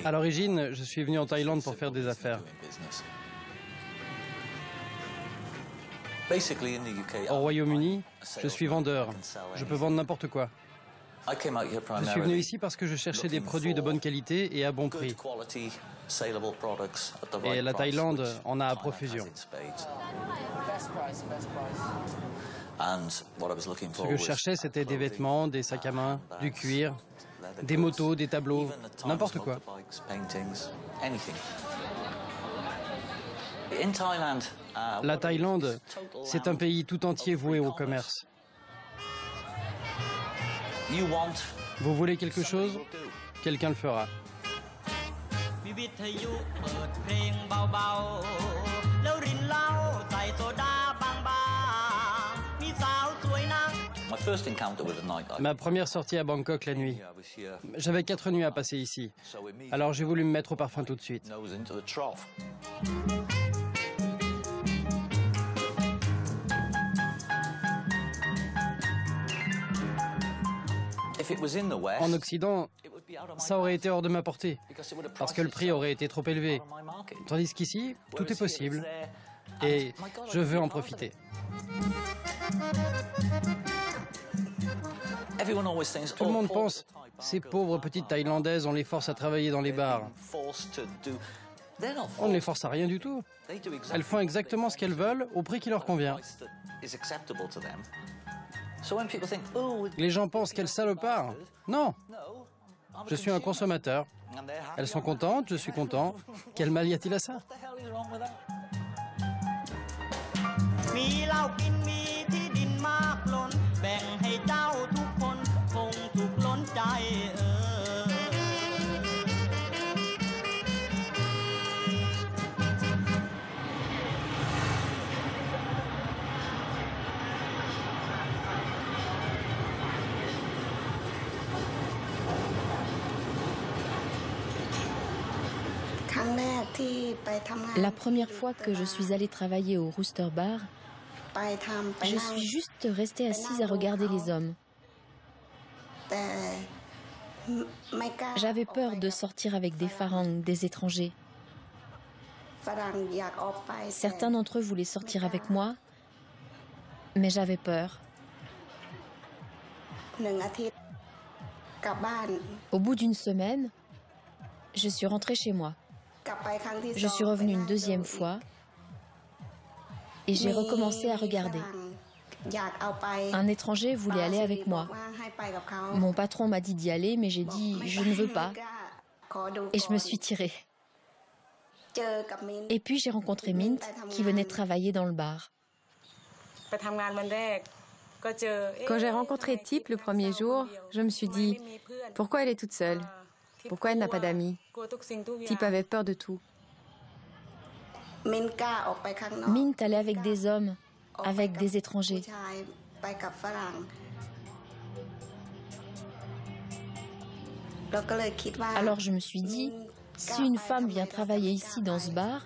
À l'origine, je suis venu en Thaïlande pour faire des affaires. Au Royaume-Uni, je suis vendeur. Je peux vendre n'importe quoi. Je suis venu ici parce que je cherchais des produits de bonne qualité et à bon prix. Et la Thaïlande en a à profusion. Ce que je cherchais, c'était des vêtements, des sacs à main, du cuir, des motos, des tableaux, n'importe quoi. La Thaïlande, c'est un pays tout entier voué au commerce. Vous voulez quelque chose? Quelqu'un le fera. Ma première sortie à Bangkok la nuit. J'avais 4 nuits à passer ici. Alors j'ai voulu me mettre au parfum tout de suite. En Occident, ça aurait été hors de ma portée, parce que le prix aurait été trop élevé. Tandis qu'ici, tout est possible, et je veux en profiter. Tout le monde pense, ces pauvres petites Thaïlandaises, on les force à travailler dans les bars. On ne les force à rien du tout. Elles font exactement ce qu'elles veulent, au prix qui leur convient. Les gens pensent qu'elles salopard. Non, je suis un consommateur. Elles sont contentes, je suis content. Quel mal y a-t-il à ça? La première fois que je suis allée travailler au Rooster Bar, je suis juste restée assise à regarder les hommes. J'avais peur de sortir avec des Farangs, des étrangers. Certains d'entre eux voulaient sortir avec moi, mais j'avais peur. Au bout d'une semaine, je suis rentrée chez moi. Je suis revenue une deuxième fois et j'ai recommencé à regarder. Un étranger voulait aller avec moi. Mon patron m'a dit d'y aller, mais j'ai dit « je ne veux pas » et je me suis tirée. Et puis j'ai rencontré Mint qui venait travailler dans le bar. Quand j'ai rencontré Tip le premier jour, je me suis dit « pourquoi elle est toute seule ? Pourquoi elle n'a pas d'amis ?» Tip avait peur de tout. Mint allait avec des hommes, avec des étrangers. Alors je me suis dit, si une femme vient travailler ici dans ce bar,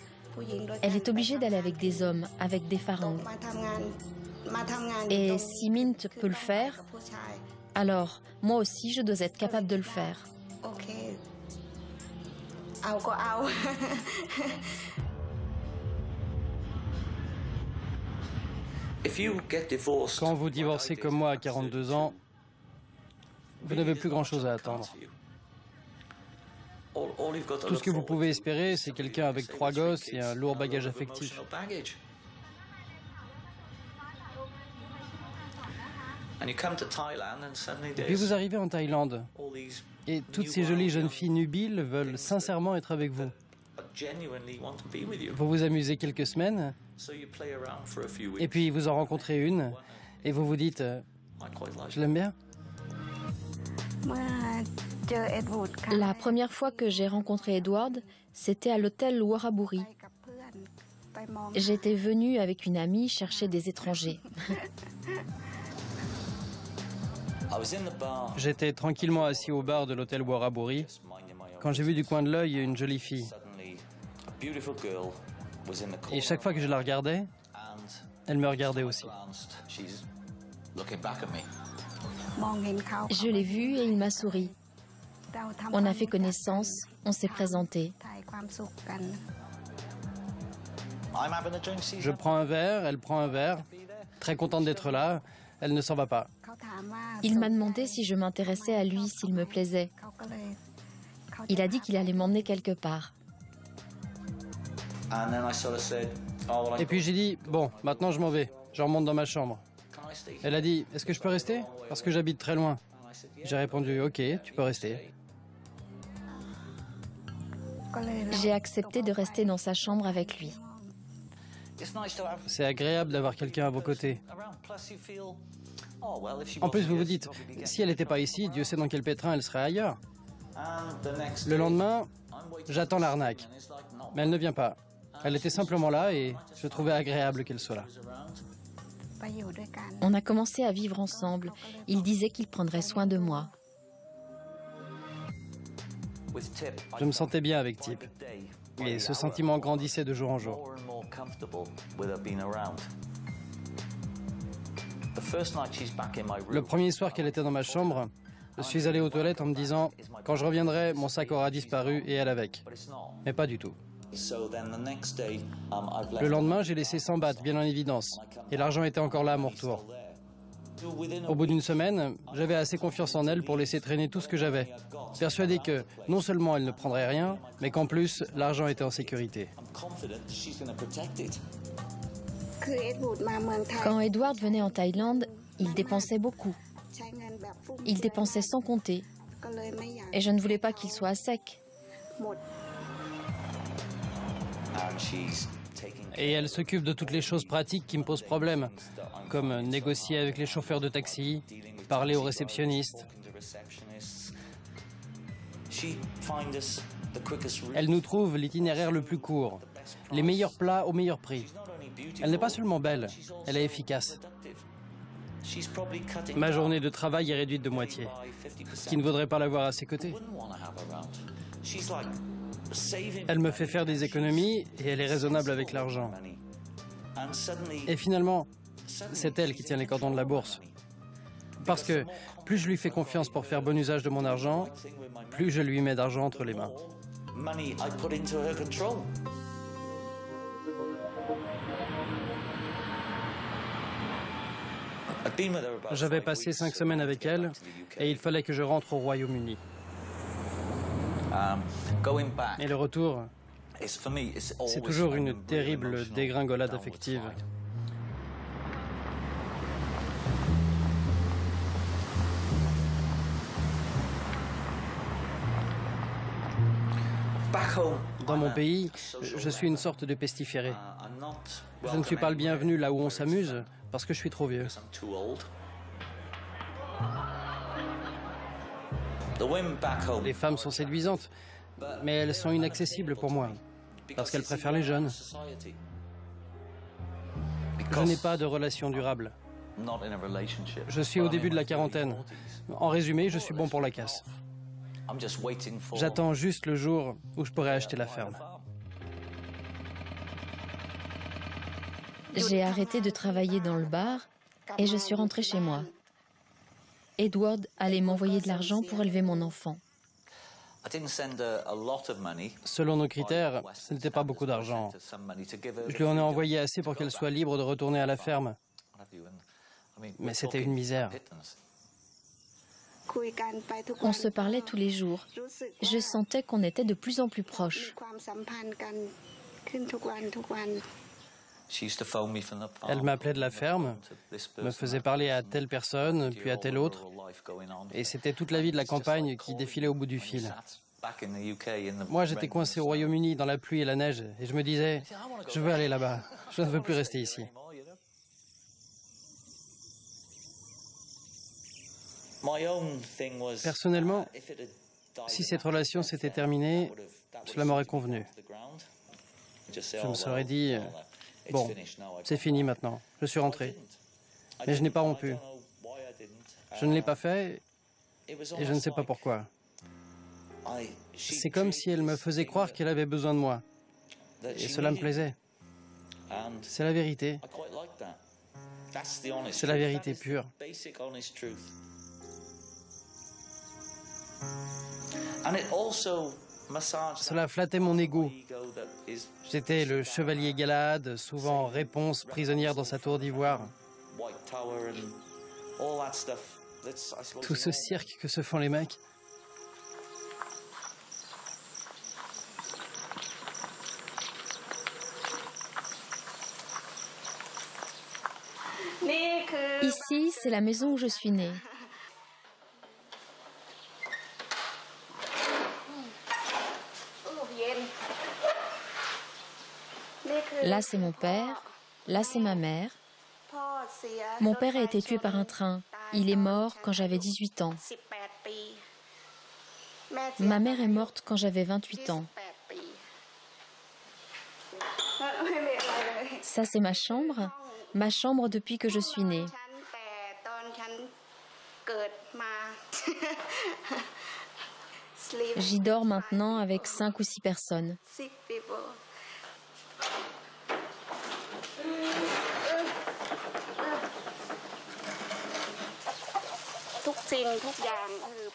elle est obligée d'aller avec des hommes, avec des Farangs. Et si Mint peut le faire, alors moi aussi je dois être capable de le faire. Quand vous divorcez comme moi à 42 ans, vous n'avez plus grand-chose à attendre. Tout ce que vous pouvez espérer, c'est quelqu'un avec 3 gosses et un lourd bagage affectif. Et puis vous arrivez en Thaïlande, et toutes ces jolies jeunes filles nubiles veulent sincèrement être avec vous. Vous vous amusez quelques semaines, et puis vous en rencontrez une, et vous vous dites « je l'aime bien ». La première fois que j'ai rencontré Edward, c'était à l'hôtel Waraburi. J'étais venue avec une amie chercher des étrangers. J'étais tranquillement assis au bar de l'hôtel Waraburi quand j'ai vu du coin de l'œil une jolie fille. Et chaque fois que je la regardais, elle me regardait aussi. Je l'ai vu et il m'a souri. On a fait connaissance, on s'est présenté. Je prends un verre, elle prend un verre. Très contente d'être là, elle ne s'en va pas. Il m'a demandé si je m'intéressais à lui, s'il me plaisait. Il a dit qu'il allait m'emmener quelque part. Et puis j'ai dit, bon, maintenant je m'en vais, je remonte dans ma chambre. Elle a dit, est-ce que je peux rester? Parce que j'habite très loin. J'ai répondu, ok, tu peux rester. J'ai accepté de rester dans sa chambre avec lui. C'est agréable d'avoir quelqu'un à vos côtés. En plus, vous vous dites, si elle n'était pas ici, Dieu sait dans quel pétrin elle serait ailleurs. Le lendemain, j'attends l'arnaque. Mais elle ne vient pas. Elle était simplement là et je trouvais agréable qu'elle soit là. On a commencé à vivre ensemble. Il disait qu'il prendrait soin de moi. Je me sentais bien avec Tip. Et ce sentiment grandissait de jour en jour. Le premier soir qu'elle était dans ma chambre, je suis allé aux toilettes en me disant « Quand je reviendrai, mon sac aura disparu et elle avec ». Mais pas du tout. Le lendemain, j'ai laissé 100 bahts bien en évidence. Et l'argent était encore là à mon retour. Au bout d'une semaine, j'avais assez confiance en elle pour laisser traîner tout ce que j'avais. Persuadé que non seulement elle ne prendrait rien, mais qu'en plus, l'argent était en sécurité. Quand Edward venait en Thaïlande, il dépensait beaucoup. Il dépensait sans compter. Et je ne voulais pas qu'il soit à sec. Et elle s'occupe de toutes les choses pratiques qui me posent problème, comme négocier avec les chauffeurs de taxi, parler aux réceptionnistes. Elle nous trouve l'itinéraire le plus court, les meilleurs plats au meilleur prix. Elle n'est pas seulement belle, elle est efficace. Ma journée de travail est réduite de moitié. Qui ne voudrait pas l'avoir à ses côtés? Elle me fait faire des économies et elle est raisonnable avec l'argent. Et finalement, c'est elle qui tient les cordons de la bourse. Parce que plus je lui fais confiance pour faire bon usage de mon argent, plus je lui mets d'argent entre les mains. J'avais passé 5 semaines avec elle et il fallait que je rentre au Royaume-Uni. Et le retour, c'est toujours une terrible dégringolade affective. Dans mon pays, je suis une sorte de pestiféré. Je ne suis pas le bienvenu là où on s'amuse parce que je suis trop vieux. Les femmes sont séduisantes, mais elles sont inaccessibles pour moi, parce qu'elles préfèrent les jeunes. Je n'ai pas de relation durable. Je suis au début de la quarantaine. En résumé, je suis bon pour la casse. J'attends juste le jour où je pourrai acheter la ferme. J'ai arrêté de travailler dans le bar et je suis rentrée chez moi. Edward allait m'envoyer de l'argent pour élever mon enfant. Selon nos critères, ce n'était pas beaucoup d'argent. Je lui en ai envoyé assez pour qu'elle soit libre de retourner à la ferme. Mais c'était une misère. On se parlait tous les jours. Je sentais qu'on était de plus en plus proches. Elle m'appelait de la ferme, me faisait parler à telle personne, puis à telle autre. Et c'était toute la vie de la campagne qui défilait au bout du fil. Moi, j'étais coincé au Royaume-Uni dans la pluie et la neige, et je me disais, je veux aller là-bas, je ne veux plus rester ici. Personnellement, si cette relation s'était terminée, cela m'aurait convenu. Je me serais dit, bon, c'est fini maintenant, je suis rentré. Mais je n'ai pas rompu. Je ne l'ai pas fait et je ne sais pas pourquoi. C'est comme si elle me faisait croire qu'elle avait besoin de moi. Et cela me plaisait. C'est la vérité. C'est la vérité pure. Cela flattait mon ego. J'étais le chevalier Galahad, souvent réponse prisonnière dans sa tour d'ivoire. Tout ce cirque que se font les mecs. Ici, c'est la maison où je suis née. Là, c'est mon père. Là, c'est ma mère. Mon père a été tué par un train. Il est mort quand j'avais 18 ans. Ma mère est morte quand j'avais 28 ans. Ça, c'est ma chambre depuis que je suis née. J'y dors maintenant avec 5 ou 6 personnes.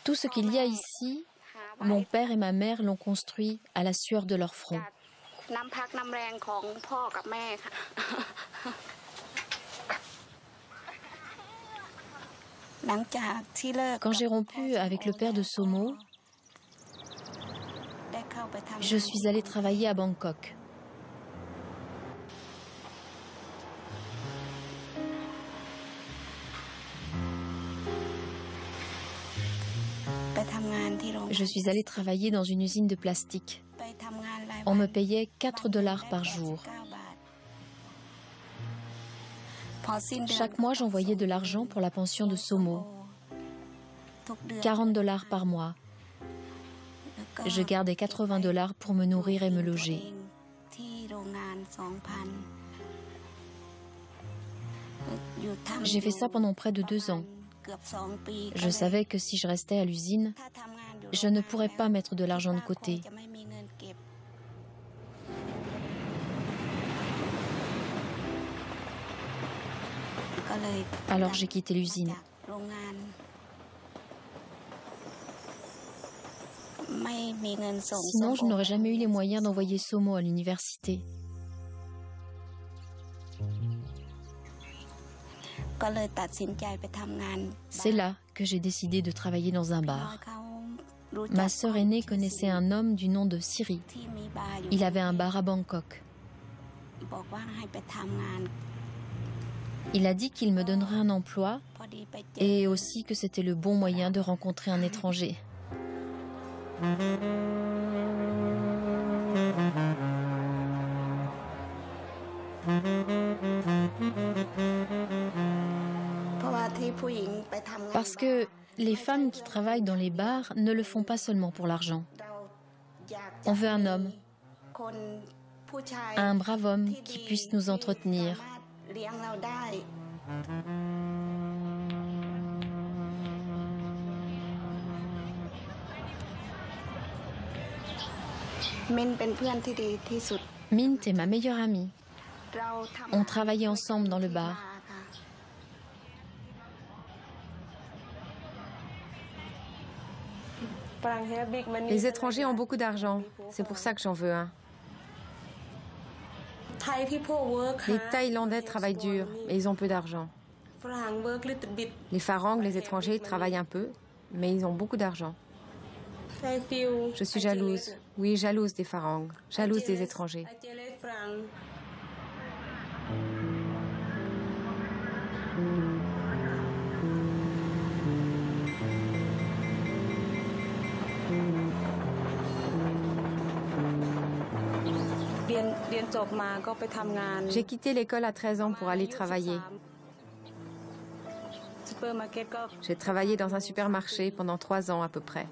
Tout ce qu'il y a ici, mon père et ma mère l'ont construit à la sueur de leur front. Quand j'ai rompu avec le père de Somo, je suis allée travailler à Bangkok. Je suis allée travailler dans une usine de plastique. On me payait 4 $ par jour. Chaque mois, j'envoyais de l'argent pour la pension de Somo. 40 $ par mois. Je gardais 80 $ pour me nourrir et me loger. J'ai fait ça pendant près de 2 ans. Je savais que si je restais à l'usine, je ne pourrais pas mettre de l'argent de côté. Alors j'ai quitté l'usine. Sinon, je n'aurais jamais eu les moyens d'envoyer Somo à l'université. C'est là que j'ai décidé de travailler dans un bar. Ma sœur aînée connaissait un homme du nom de Siri. Il avait un bar à Bangkok. Il a dit qu'il me donnerait un emploi et aussi que c'était le bon moyen de rencontrer un étranger. Parce que les femmes qui travaillent dans les bars ne le font pas seulement pour l'argent. On veut un homme, un brave homme qui puisse nous entretenir. Mint est ma meilleure amie. On travaillait ensemble dans le bar. Les étrangers ont beaucoup d'argent. C'est pour ça que j'en veux un. Les Thaïlandais travaillent dur, mais ils ont peu d'argent. Les Farangs, les étrangers, travaillent un peu, mais ils ont beaucoup d'argent. Je suis jalouse. Oui, jalouse des Farangs, jalouse des étrangers. J'ai quitté l'école à 13 ans pour aller travailler. J'ai travaillé dans un supermarché pendant 3 ans à peu près.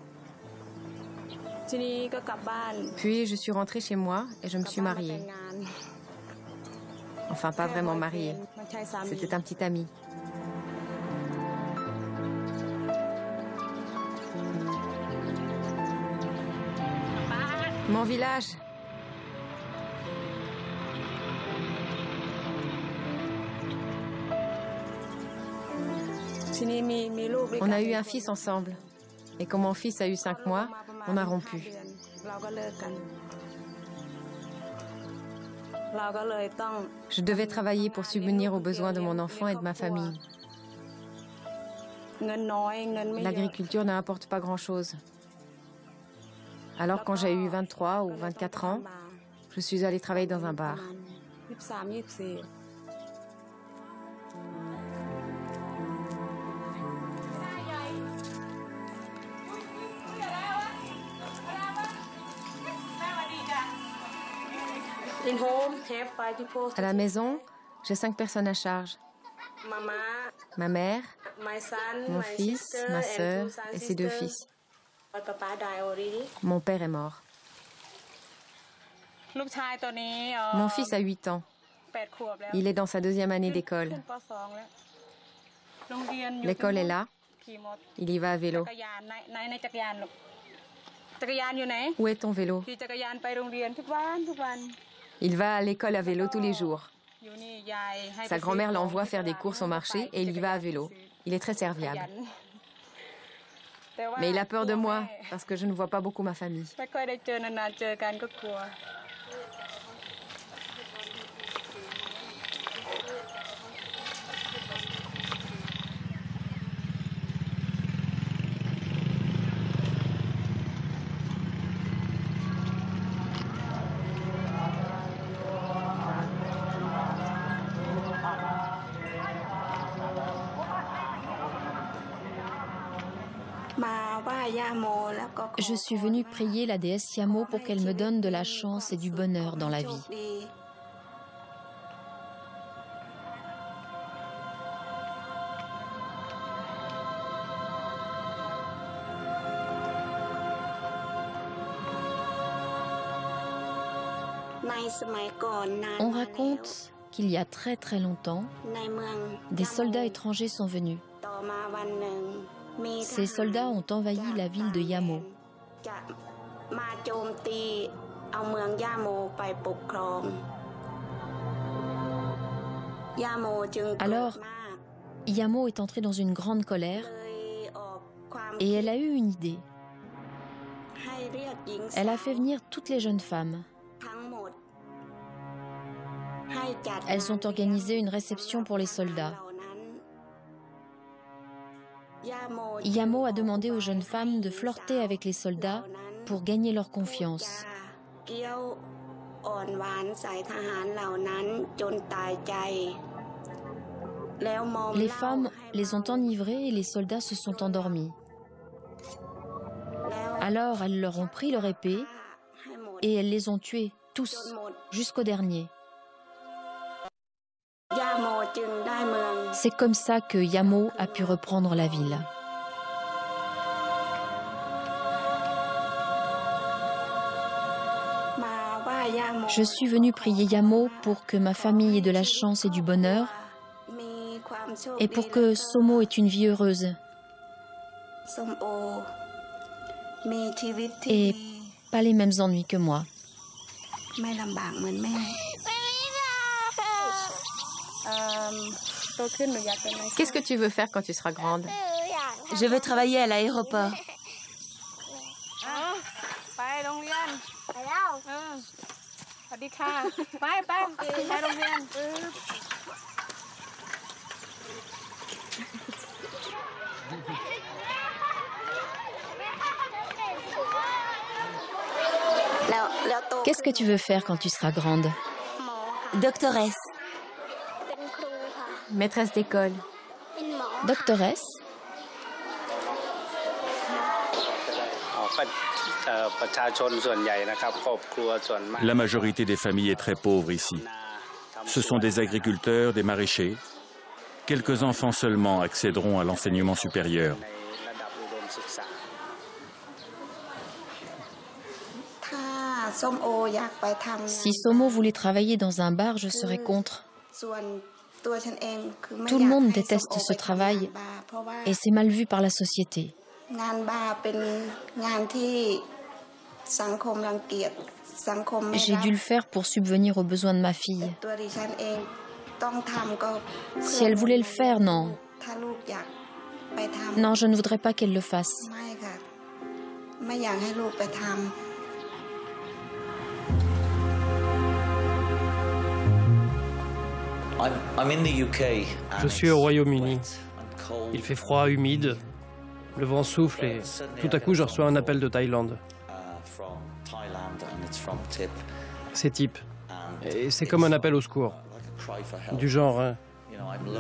Puis je suis rentrée chez moi et je me suis mariée. Enfin, pas vraiment mariée. C'était un petit ami. Mon village. On a eu un fils ensemble. Et quand mon fils a eu 5 mois, on a rompu. Je devais travailler pour subvenir aux besoins de mon enfant et de ma famille. L'agriculture n'apporte pas grand-chose. Alors quand j'ai eu 23 ou 24 ans, je suis allée travailler dans un bar. À la maison, j'ai 5 personnes à charge. Ma mère, mon fils, ma sœur et ses 2 fils. Mon père est mort. Mon fils a 8 ans. Il est dans sa 2e année d'école. L'école est là. Il y va à vélo. Où est ton vélo? Il va à l'école à vélo tous les jours. Sa grand-mère l'envoie faire des courses au marché et il y va à vélo. Il est très serviable. Mais il a peur de moi parce que je ne vois pas beaucoup ma famille. Je suis venue prier la déesse Yamo pour qu'elle me donne de la chance et du bonheur dans la vie. On raconte qu'il y a très très longtemps, des soldats étrangers sont venus. Ces soldats ont envahi la ville de Yamo. Alors, Yamo est entrée dans une grande colère et elle a eu une idée. Elle a fait venir toutes les jeunes femmes. Elles ont organisé une réception pour les soldats. Yamo a demandé aux jeunes femmes de flirter avec les soldats pour gagner leur confiance. Les femmes les ont enivrés et les soldats se sont endormis. Alors elles leur ont pris leur épée et elles les ont tués, tous, jusqu'au dernier. C'est comme ça que Yamo a pu reprendre la ville. Je suis venue prier Yamo pour que ma famille ait de la chance et du bonheur et pour que Somo ait une vie heureuse et pas les mêmes ennuis que moi. Qu'est-ce que tu veux faire quand tu seras grande? Je veux travailler à l'aéroport. Qu'est-ce que tu veux faire quand tu seras grande? Doctoresse. Maîtresse d'école. Doctoresse? La majorité des familles est très pauvre ici. Ce sont des agriculteurs, des maraîchers. Quelques enfants seulement accéderont à l'enseignement supérieur. Si Somo voulait travailler dans un bar, je serais contre. Tout le monde déteste ce travail et c'est mal vu par la société. J'ai dû le faire pour subvenir aux besoins de ma fille. Si elle voulait le faire, non. Non, je ne voudrais pas qu'elle le fasse. Je suis au Royaume-Uni. Il fait froid, humide, le vent souffle et tout à coup je reçois un appel de Thaïlande. C'est Tip. Et c'est comme un appel au secours. Du genre,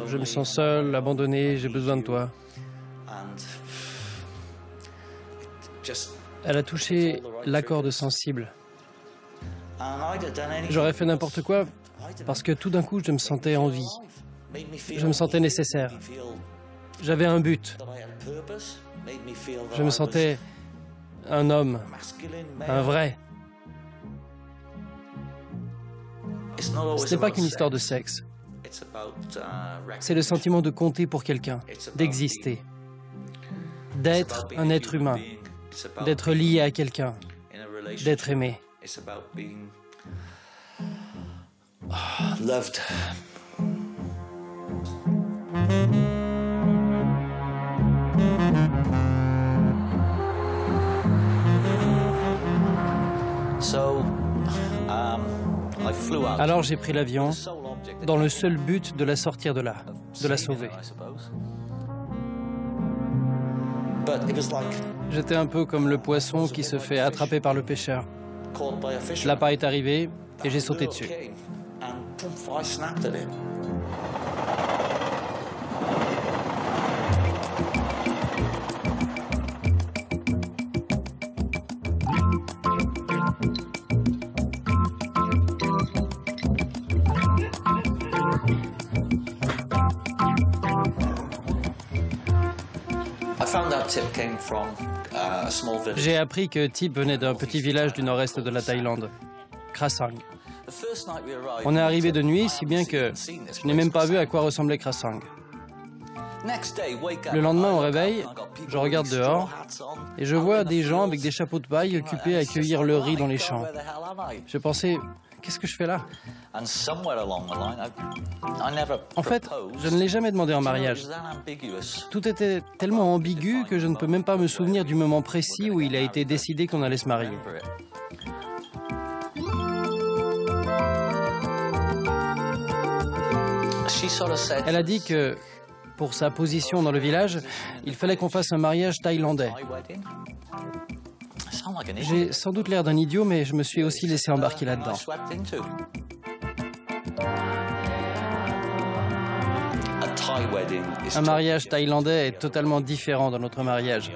je me sens seul, abandonné, j'ai besoin de toi. Elle a touché la corde sensible. J'aurais fait n'importe quoi parce que tout d'un coup je me sentais en vie. Je me sentais nécessaire. J'avais un but. Je me sentais un homme, un vrai. Ce n'est pas qu'une histoire de sexe. C'est le sentiment de compter pour quelqu'un, d'exister, d'être un être humain, d'être lié à quelqu'un, d'être aimé. Loved. Alors j'ai pris l'avion dans le seul but de la sortir de là, de la sauver. J'étais un peu comme le poisson qui se fait attraper par le pêcheur. L'appât est arrivé et j'ai sauté dessus. J'ai appris que Tip venait d'un petit village du nord-est de la Thaïlande, Krasang. On est arrivé de nuit, si bien que je n'ai même pas vu à quoi ressemblait Krasang. Le lendemain, au réveil, je regarde dehors et je vois des gens avec des chapeaux de paille occupés à cueillir le riz dans les champs. Je pensais, qu'est-ce que je fais là? En fait, je ne l'ai jamais demandé en mariage. Tout était tellement ambigu que je ne peux même pas me souvenir du moment précis où il a été décidé qu'on allait se marier. Elle a dit que, pour sa position dans le village, il fallait qu'on fasse un mariage thaïlandais. J'ai sans doute l'air d'un idiot, mais je me suis aussi laissé embarquer là-dedans. Un mariage thaïlandais est totalement différent de notre mariage.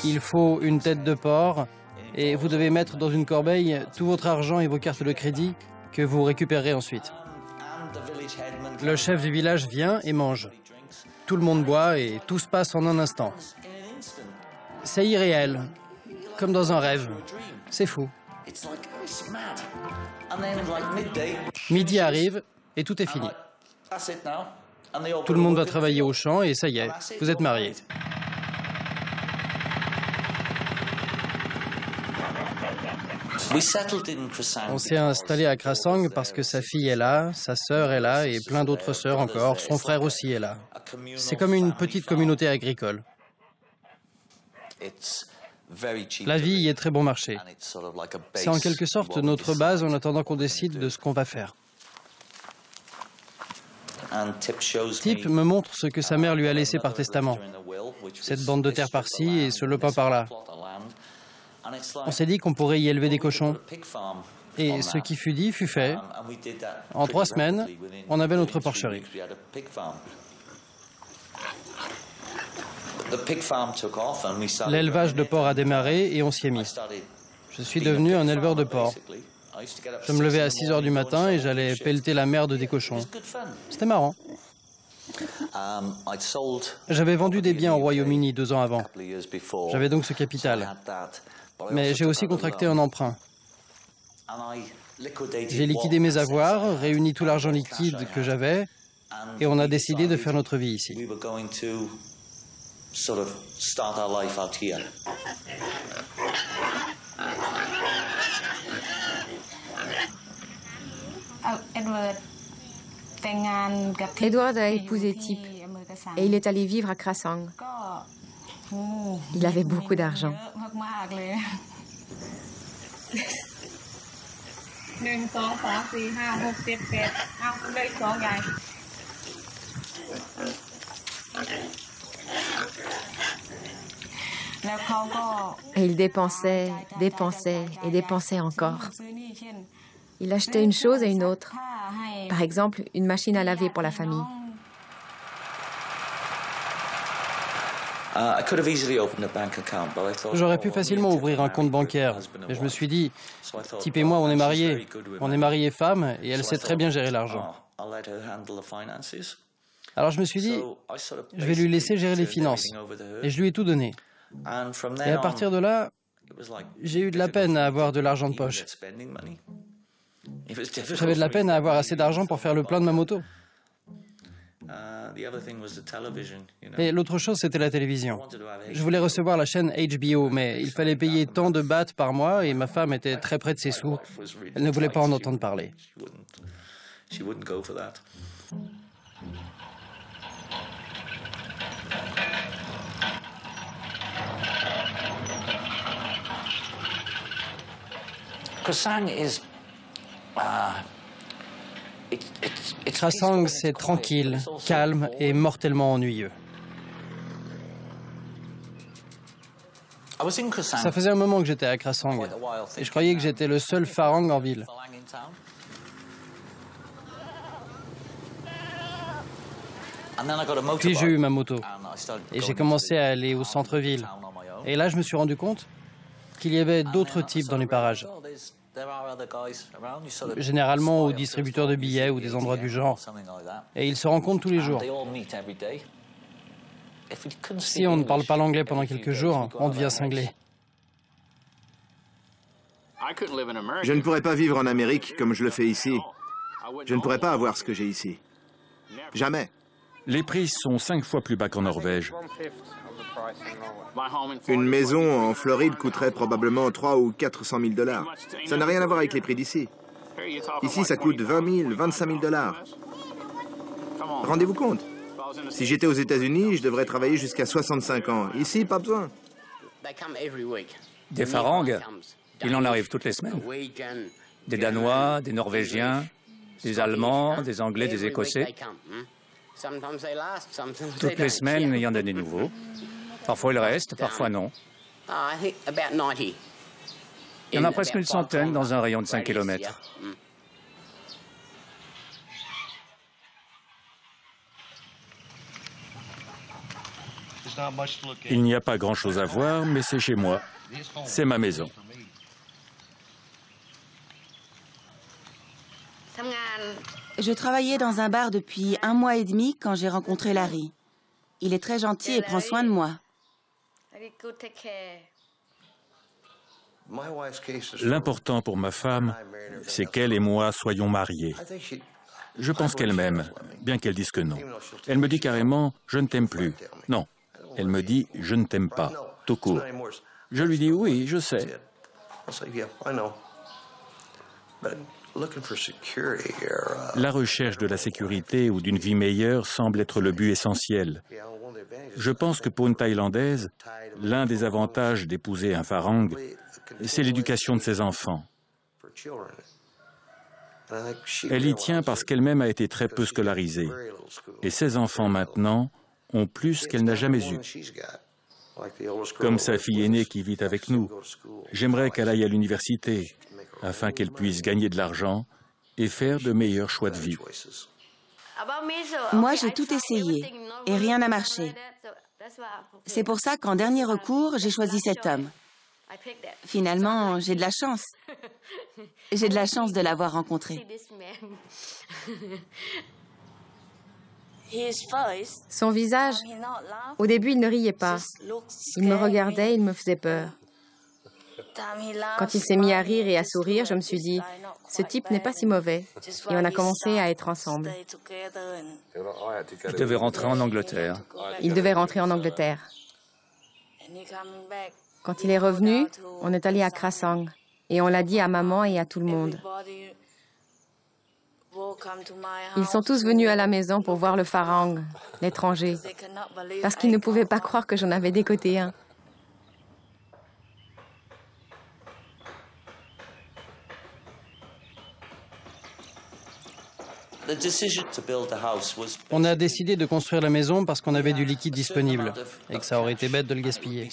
Il faut une tête de porc et vous devez mettre dans une corbeille tout votre argent et vos cartes de crédit que vous récupérerez ensuite. Le chef du village vient et mange. Tout le monde boit et tout se passe en un instant. C'est irréel, comme dans un rêve. C'est fou. Midi arrive et tout est fini. Tout le monde va travailler au champ et ça y est, vous êtes mariés. On s'est installé à Krasang parce que sa fille est là, sa sœur est là et plein d'autres sœurs encore. Son frère aussi est là. C'est comme une petite communauté agricole. La vie y est très bon marché. C'est en quelque sorte notre base en attendant qu'on décide de ce qu'on va faire. Tip me montre ce que sa mère lui a laissé par testament. Cette bande de terre par-ci et ce lopin par-là. On s'est dit qu'on pourrait y élever des cochons. Et ce qui fut dit fut fait. En 3 semaines, on avait notre porcherie. L'élevage de porcs a démarré et on s'y est mis. Je suis devenu un éleveur de porcs. Je me levais à 6 heures du matin et j'allais pelleter la merde des cochons. C'était marrant. J'avais vendu des biens au Royaume-Uni 2 ans avant. J'avais donc ce capital. Mais j'ai aussi contracté un emprunt. J'ai liquidé mes avoirs, réuni tout l'argent liquide que j'avais et on a décidé de faire notre vie ici. Edward a épousé Tip et il est allé vivre à Krasang. Il avait beaucoup d'argent. Et il dépensait, dépensait et dépensait encore. Il achetait une chose et une autre. Par exemple, une machine à laver pour la famille. J'aurais pu facilement ouvrir un compte bancaire, mais je me suis dit, Tip et moi, on est mariés. On est mariés femmes et elle sait très bien gérer l'argent. Alors je me suis dit, je vais lui laisser gérer les finances. Et je lui ai tout donné. Et à partir de là, j'ai eu de la peine à avoir de l'argent de poche. J'avais de la peine à avoir assez d'argent pour faire le plein de ma moto. Et l'autre chose, c'était la télévision. Je voulais recevoir la chaîne HBO, mais il fallait payer tant de bahts par mois et ma femme était très près de ses sous. Elle ne voulait pas en entendre parler. Krasang, c'est tranquille, calme et mortellement ennuyeux. Ça faisait un moment que j'étais à Krasang et je croyais que j'étais le seul Farang en ville. Puis j'ai eu ma moto et j'ai commencé à aller au centre-ville. Et là, je me suis rendu compte qu'il y avait d'autres types dans les parages. Généralement aux distributeurs de billets ou des endroits du genre. Et ils se rencontrent tous les jours. Si on ne parle pas l'anglais pendant quelques jours, on devient cinglé. Je ne pourrais pas vivre en Amérique comme je le fais ici. Je ne pourrais pas avoir ce que j'ai ici. Jamais. Les prix sont 5 fois plus bas qu'en Norvège. Une maison en Floride coûterait probablement 300 ou 400 000 $. Ça n'a rien à voir avec les prix d'ici. Ici, ça coûte 20 000, 25 000 $. Rendez-vous compte. Si j'étais aux États-Unis, je devrais travailler jusqu'à 65 ans. Ici, pas besoin. Des Farangs, il en arrive toutes les semaines. Des Danois, des Norvégiens, des Allemands, des Anglais, des Écossais. Toutes les semaines, il y en a des nouveaux. Parfois, ils restent, parfois non. Il y en a presque une centaine dans un rayon de 5 km. Il n'y a pas grand-chose à voir, mais c'est chez moi. C'est ma maison. Je travaillais dans un bar depuis 1 mois et demi quand j'ai rencontré Larry. Il est très gentil et prend soin de moi. L'important pour ma femme, c'est qu'elle et moi soyons mariés. Je pense qu'elle m'aime, bien qu'elle dise que non. Elle me dit carrément « je ne t'aime plus ». Non, elle me dit « je ne t'aime pas », tout court. Je lui dis « oui, je sais ». La recherche de la sécurité ou d'une vie meilleure semble être le but essentiel. Je pense que pour une Thaïlandaise, l'un des avantages d'épouser un Farang, c'est l'éducation de ses enfants. Elle y tient parce qu'elle-même a été très peu scolarisée. Et ses enfants maintenant ont plus qu'elle n'a jamais eu. Comme sa fille aînée qui vit avec nous, j'aimerais qu'elle aille à l'université afin qu'elle puisse gagner de l'argent et faire de meilleurs choix de vie. Moi, j'ai tout essayé et rien n'a marché. C'est pour ça qu'en dernier recours, j'ai choisi cet homme. Finalement, j'ai de la chance. J'ai de la chance de l'avoir rencontré. Son visage, au début, il ne riait pas. Il me regardait, il me faisait peur. Quand il s'est mis à rire et à sourire, je me suis dit, ce type n'est pas si mauvais. Et on a commencé à être ensemble. Il devait rentrer en Angleterre. Il devait rentrer en Angleterre. Quand il est revenu, on est allé à Krasang. Et on l'a dit à maman et à tout le monde. Ils sont tous venus à la maison pour voir le Farang, l'étranger, parce qu'ils ne pouvaient pas croire que j'en avais décoté un. On a décidé de construire la maison parce qu'on avait du liquide disponible et que ça aurait été bête de le gaspiller.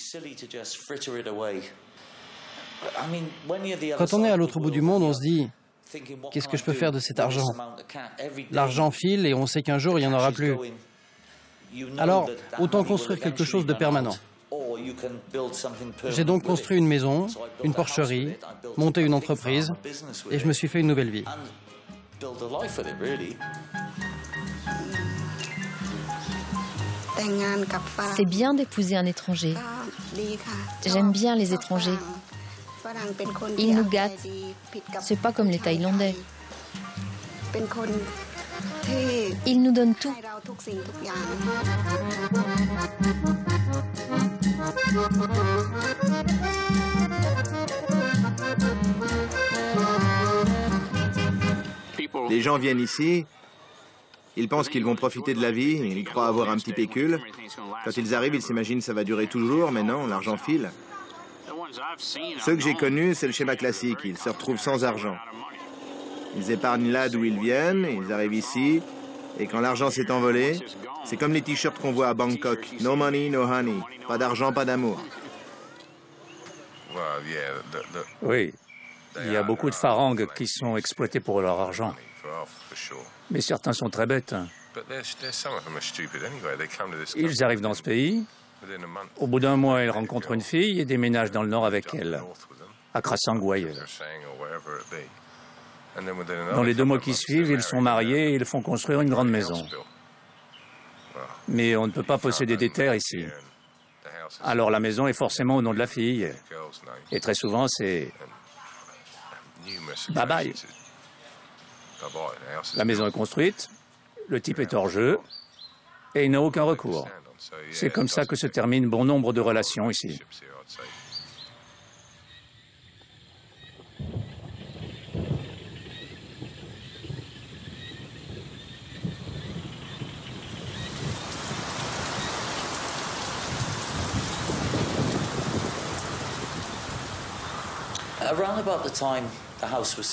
Quand on est à l'autre bout du monde, on se dit « Qu'est-ce que je peux faire de cet argent ?» L'argent file et on sait qu'un jour, il n'y en aura plus. Alors, autant construire quelque chose de permanent. J'ai donc construit une maison, une porcherie, monté une entreprise et je me suis fait une nouvelle vie. C'est bien d'épouser un étranger. J'aime bien les étrangers. Ils nous gâtent. C'est pas comme les Thaïlandais. Ils nous donnent tout. Les gens viennent ici, ils pensent qu'ils vont profiter de la vie, ils croient avoir un petit pécule. Quand ils arrivent, ils s'imaginent que ça va durer toujours, mais non, l'argent file. Ceux que j'ai connus, c'est le schéma classique, ils se retrouvent sans argent. Ils épargnent là d'où ils viennent, ils arrivent ici, et quand l'argent s'est envolé, c'est comme les t-shirts qu'on voit à Bangkok. No money, no honey. Pas d'argent, pas d'amour. Oui, il y a beaucoup de Farangs qui sont exploités pour leur argent. Mais certains sont très bêtes. Ils arrivent dans ce pays, au bout d'un mois, ils rencontrent une fille et déménagent dans le nord avec elle, à Krasang ou ailleurs. Dans les 2 mois qui suivent, ils sont mariés et ils font construire une grande maison. Mais on ne peut pas posséder des terres ici. Alors la maison est forcément au nom de la fille. Et très souvent, c'est bye bye. La maison est construite, le type est hors jeu, et il n'a aucun recours. C'est comme ça que se terminent bon nombre de relations ici.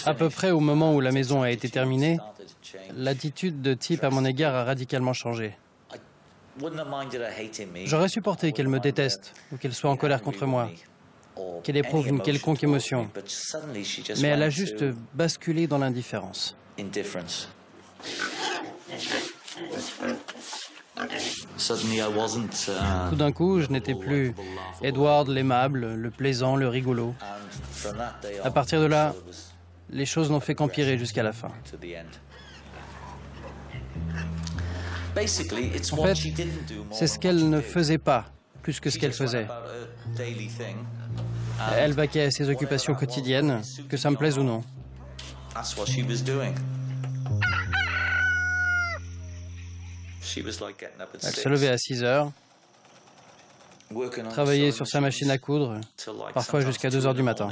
À peu près au moment où la maison a été terminée, l'attitude de Tip à mon égard a radicalement changé. J'aurais supporté qu'elle me déteste ou qu'elle soit en colère contre moi, qu'elle éprouve une quelconque émotion, mais elle a juste basculé dans l'indifférence. Tout d'un coup, je n'étais plus Edward l'aimable, le plaisant, le rigolo. À partir de là, les choses n'ont fait qu'empirer jusqu'à la fin. En fait, c'est ce qu'elle ne faisait pas, plus que ce qu'elle faisait. Elle vaquait à ses occupations quotidiennes, que ça me plaise ou non. Elle se levait à 6 heures, travaillait sur sa machine à coudre, parfois jusqu'à 2 heures du matin.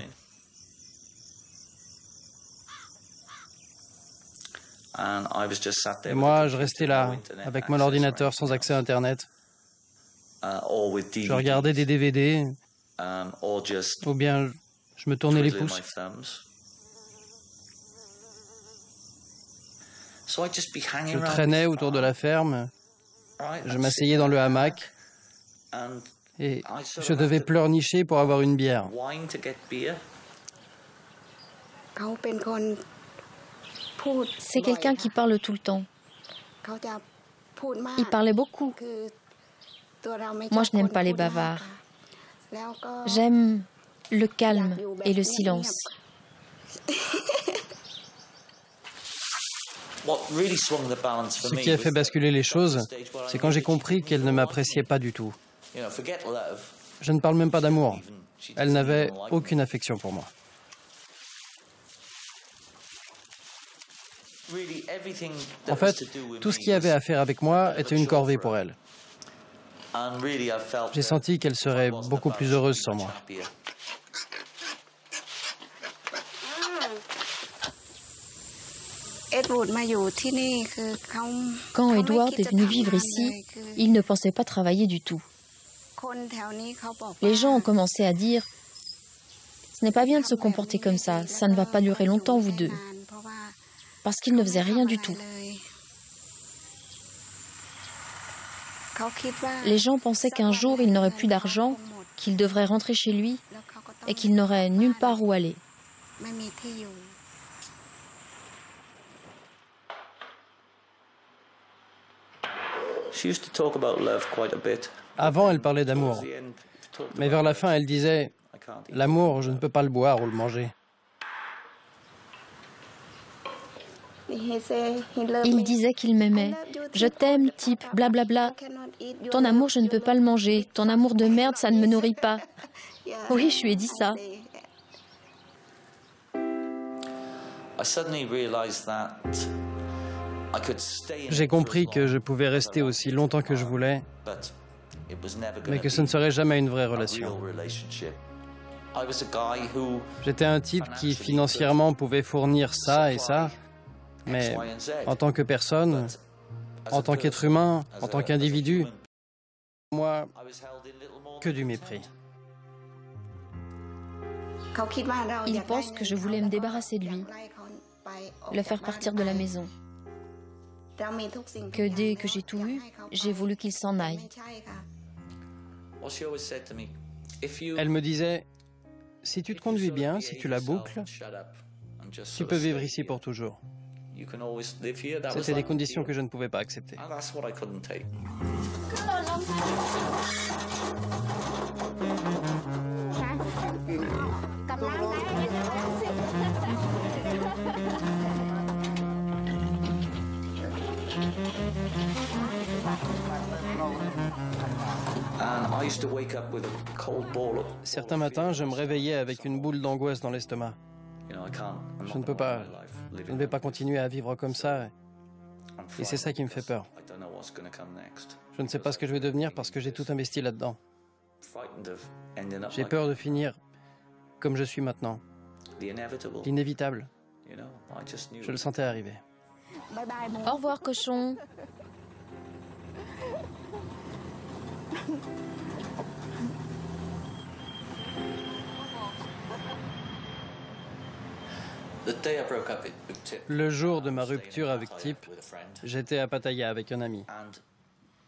Et moi, je restais là, avec mon ordinateur sans accès à Internet. Je regardais des DVD, ou bien je me tournais les pouces. Je traînais autour de la ferme, je m'asseyais dans le hamac et je devais pleurnicher pour avoir une bière. C'est quelqu'un qui parle tout le temps. Il parlait beaucoup. Moi, je n'aime pas les bavards. J'aime le calme et le silence. Ce qui a fait basculer les choses, c'est quand j'ai compris qu'elle ne m'appréciait pas du tout. Je ne parle même pas d'amour. Elle n'avait aucune affection pour moi. En fait, tout ce qui avait à faire avec moi était une corvée pour elle. J'ai senti qu'elle serait beaucoup plus heureuse sans moi. Quand Edward est venu vivre ici, il ne pensait pas travailler du tout. Les gens ont commencé à dire « Ce n'est pas bien de se comporter comme ça ne va pas durer longtemps vous deux. » Parce qu'il ne faisait rien du tout. Les gens pensaient qu'un jour il n'aurait plus d'argent, qu'il devrait rentrer chez lui et qu'il n'aurait nulle part où aller. Avant, elle parlait d'amour. Mais vers la fin, elle disait « L'amour, je ne peux pas le boire ou le manger. » Il disait qu'il m'aimait. « Je t'aime, type, blablabla. Ton amour, je ne peux pas le manger. Ton amour de merde, ça ne me nourrit pas. » Oui, je lui ai dit ça. J'ai compris que je pouvais rester aussi longtemps que je voulais, mais que ce ne serait jamais une vraie relation. J'étais un type qui financièrement pouvait fournir ça et ça, mais en tant que personne, en tant qu'être humain, en tant qu'individu, moi, que du mépris. Il pense que je voulais me débarrasser de lui, le faire partir de la maison. Que dès que j'ai tout eu, j'ai voulu qu'il s'en aille. Elle me disait, si tu te conduis bien, si tu la boucles, tu peux vivre ici pour toujours. C'était des conditions que je ne pouvais pas accepter. Certains matins, je me réveillais avec une boule d'angoisse dans l'estomac. Je ne peux pas, je ne vais pas continuer à vivre comme ça. Et c'est ça qui me fait peur. Je ne sais pas ce que je vais devenir parce que j'ai tout investi là-dedans. J'ai peur de finir comme je suis maintenant. L'inévitable. Je le sentais arriver. Au revoir, cochon. Le jour de ma rupture avec Tip, j'étais à Pattaya avec un ami.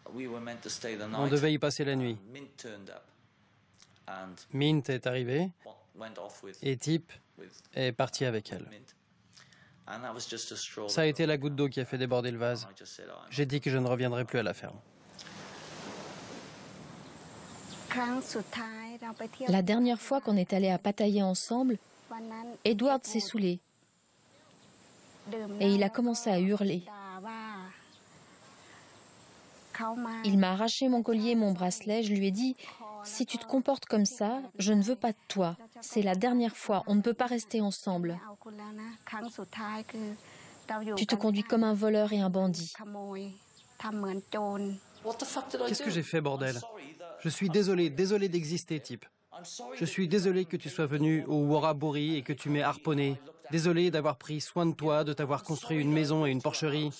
On devait y passer la nuit. Mint est arrivé et Tip est parti avec elle. Ça a été la goutte d'eau qui a fait déborder le vase. J'ai dit que je ne reviendrai plus à la ferme. La dernière fois qu'on est allé à Pattaya ensemble, Edward s'est saoulé et il a commencé à hurler. Il m'a arraché mon collier et mon bracelet. Je lui ai dit « Si tu te comportes comme ça, je ne veux pas de toi. C'est la dernière fois, on ne peut pas rester ensemble. Tu te conduis comme un voleur et un bandit. » Qu'est-ce que j'ai fait, bordel? Je suis désolé d'exister, Tip. Je suis désolé que tu sois venu au Waraburi et que tu m'aies harponné. Désolé d'avoir pris soin de toi, de t'avoir construit une maison et une porcherie.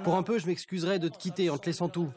Pour un peu, je m'excuserais de te quitter en te laissant tout.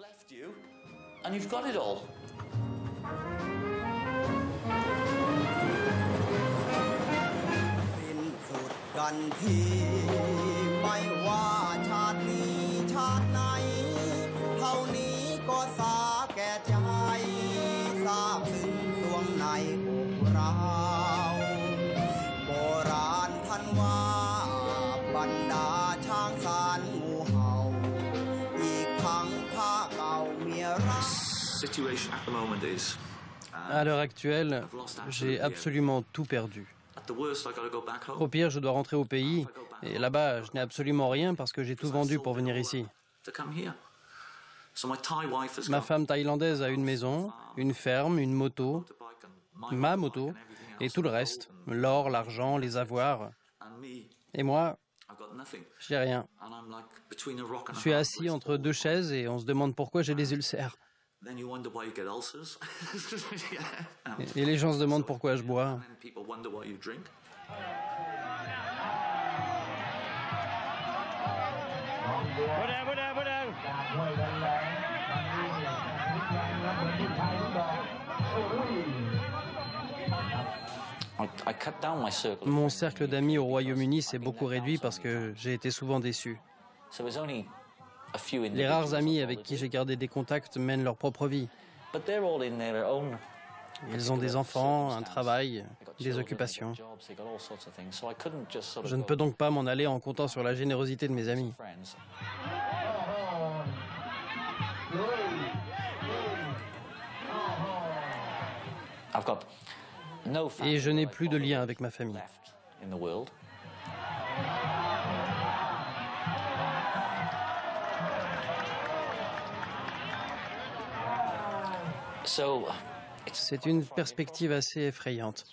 À l'heure actuelle, j'ai absolument tout perdu. Au pire, je dois rentrer au pays, et là-bas, je n'ai absolument rien parce que j'ai tout vendu pour venir ici. Ma femme thaïlandaise a une maison, une ferme, une moto, ma moto, et tout le reste, l'or, l'argent, les avoirs. Et moi, j'ai rien. Je suis assis entre deux chaises et on se demande pourquoi j'ai des ulcères. Et les gens se demandent pourquoi je bois. Mon cercle d'amis au Royaume-Uni s'est beaucoup réduit parce que j'ai été souvent déçu. Les rares amis avec qui j'ai gardé des contacts mènent leur propre vie. Ils ont des enfants, un travail, des occupations. Je ne peux donc pas m'en aller en comptant sur la générosité de mes amis. Et je n'ai plus de lien avec ma famille. C'est une perspective assez effrayante.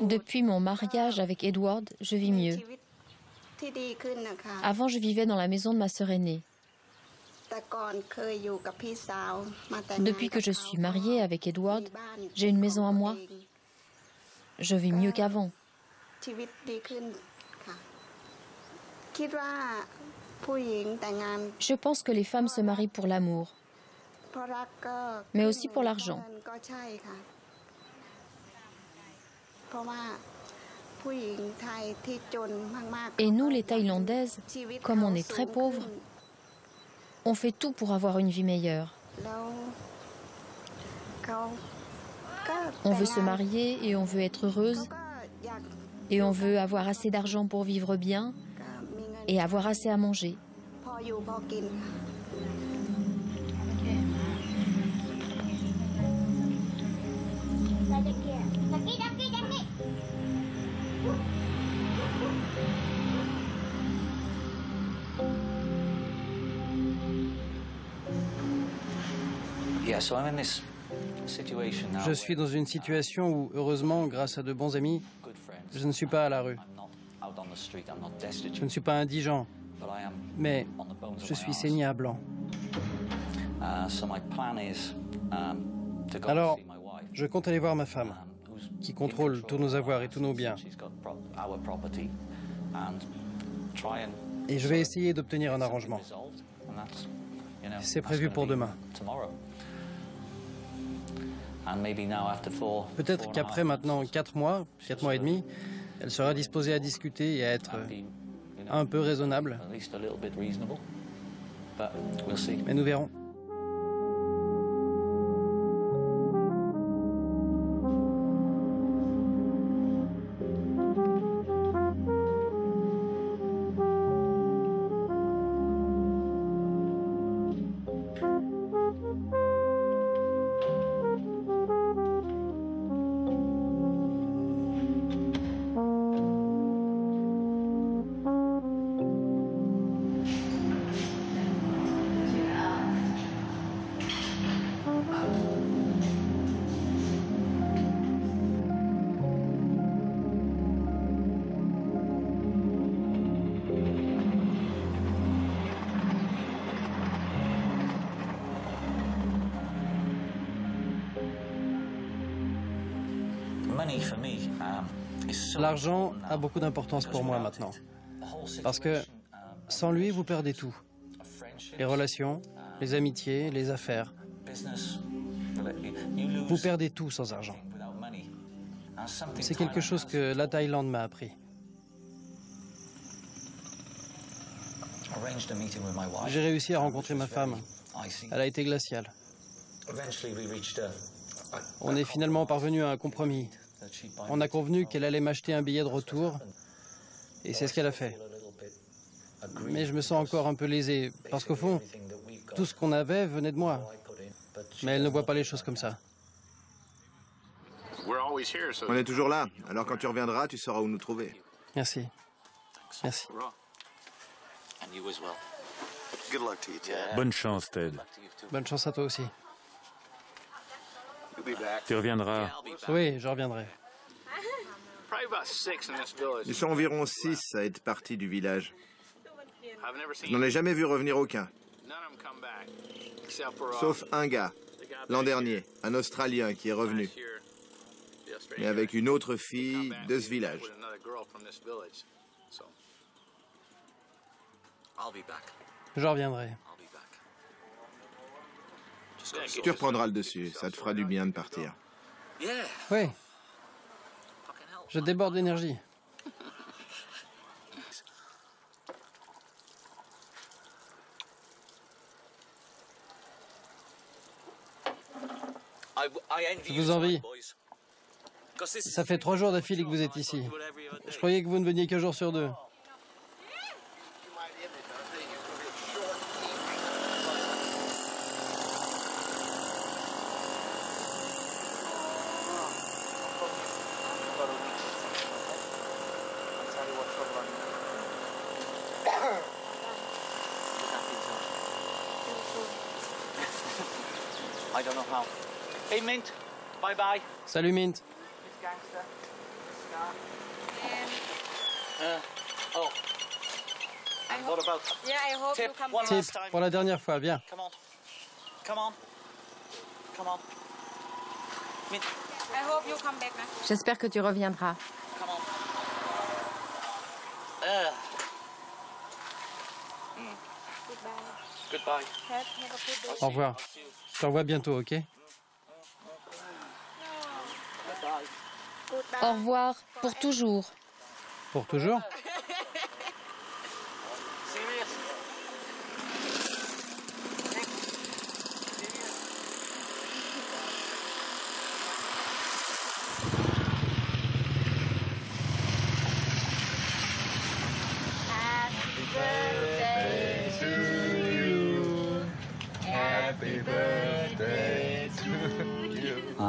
Depuis mon mariage avec Edward, je vis mieux. Avant, je vivais dans la maison de ma sœur aînée. Depuis que je suis mariée avec Edward, j'ai une maison à moi. Je vis mieux qu'avant. Je pense que les femmes se marient pour l'amour, mais aussi pour l'argent. Et nous, les Thaïlandaises, comme on est très pauvres, on fait tout pour avoir une vie meilleure. On veut se marier et on veut être heureuse. Et on veut avoir assez d'argent pour vivre bien et avoir assez à manger. Je suis dans une situation où, heureusement, grâce à de bons amis, je ne suis pas à la rue. Je ne suis pas indigent, mais je suis saigné à blanc. Alors, je compte aller voir ma femme, qui contrôle tous nos avoirs et tous nos biens. Et je vais essayer d'obtenir un arrangement. C'est prévu pour demain. Peut-être qu'après maintenant 4 mois et demi, elle sera disposée à discuter et à être un peu raisonnable. Mais nous verrons. L'argent a beaucoup d'importance pour moi maintenant. Parce que sans lui, vous perdez tout. Les relations, les amitiés, les affaires. Vous perdez tout sans argent. C'est quelque chose que la Thaïlande m'a appris. J'ai réussi à rencontrer ma femme. Elle a été glaciale. On est finalement parvenu à un compromis. On a convenu qu'elle allait m'acheter un billet de retour, et c'est ce qu'elle a fait. Mais je me sens encore un peu lésé, parce qu'au fond, tout ce qu'on avait venait de moi. Mais elle ne voit pas les choses comme ça. On est toujours là, alors quand tu reviendras, tu sauras où nous trouver. Merci. Merci. Bonne chance, Ted. Bonne chance à toi aussi. Tu reviendras. Oui, je reviendrai. Ils sont environ 6 à être partis du village. Je n'en ai jamais vu revenir aucun. Sauf un gars, l'an dernier, un Australien qui est revenu. mais avec une autre fille de ce village. Je reviendrai. Tu reprendras le dessus, ça te fera du bien de partir. Oui. Je déborde d'énergie. Je vous envie. Ça fait 3 jours d'affilée que vous êtes ici. Je croyais que vous ne veniez qu'un jour sur 2. Hey Mint, bye bye. Salut Mint. Oh. What about tip one Tip last time? pour la dernière fois, bien. Come on. Come on. Come on. Mint, J'espère que tu reviendras. come on. Goodbye. Au revoir. Je te revois bientôt, ok? Au revoir, pour toujours. Pour toujours? Serious?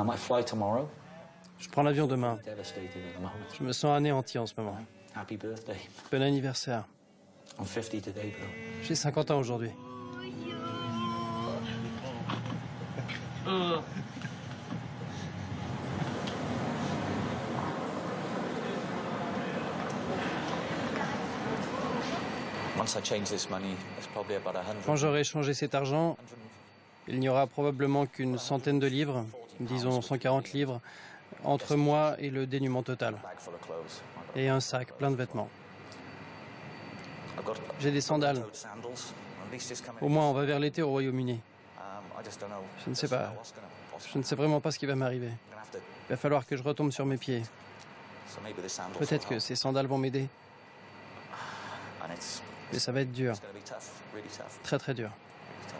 I fly tomorrow. Je prends l'avion demain. Devastated at the moment. Je me sens anéanti en ce moment. Happy birthday. Bon anniversaire. I'm 50 today, bro. J'ai 50 ans aujourd'hui. Once I change this money, it's probably about 100. Quand j'aurai échangé cet argent, il n'y aura probablement qu'une centaine de livres, disons 140 livres, entre moi et le dénuement total. Bag full of clothes. Et un sac plein de vêtements. I've got J'ai des sandales. toed sandals. At least it's coming. Au moins, on va vers l'été au Royaume-Uni. I just don't know. Je ne sais pas. what's gonna possibly. Je ne sais vraiment pas ce qui va m'arriver. I'm gonna have to. Il va falloir que je retombe sur mes pieds. So maybe the sandals. Peut-être que will ces sandales vont m'aider, help. And it's mais ça va être dur. gonna be tough, really tough, Très très dur. really tough.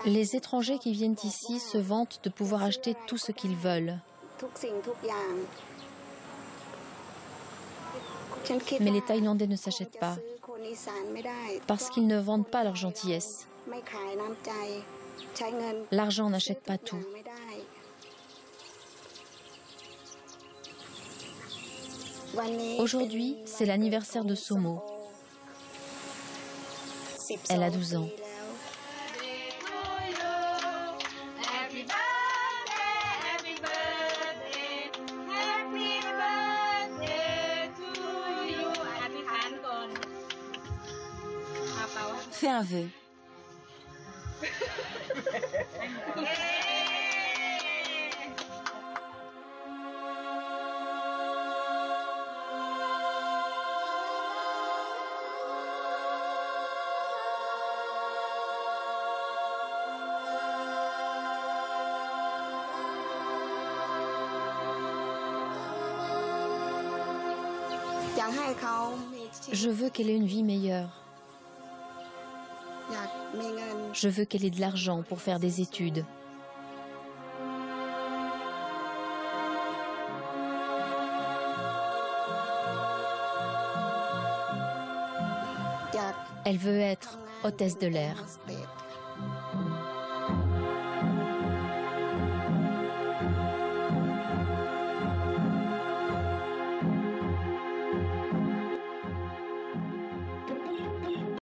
Les étrangers qui viennent ici se vantent de pouvoir acheter tout ce qu'ils veulent. Mais les Thaïlandais ne s'achètent pas parce qu'ils ne vendent pas leur gentillesse. L'argent n'achète pas tout. Aujourd'hui, c'est l'anniversaire de Somo. Elle a 12 ans. Fais un vœu. Je veux qu'elle ait une vie meilleure. Je veux qu'elle ait de l'argent pour faire des études. Elle veut être hôtesse de l'air.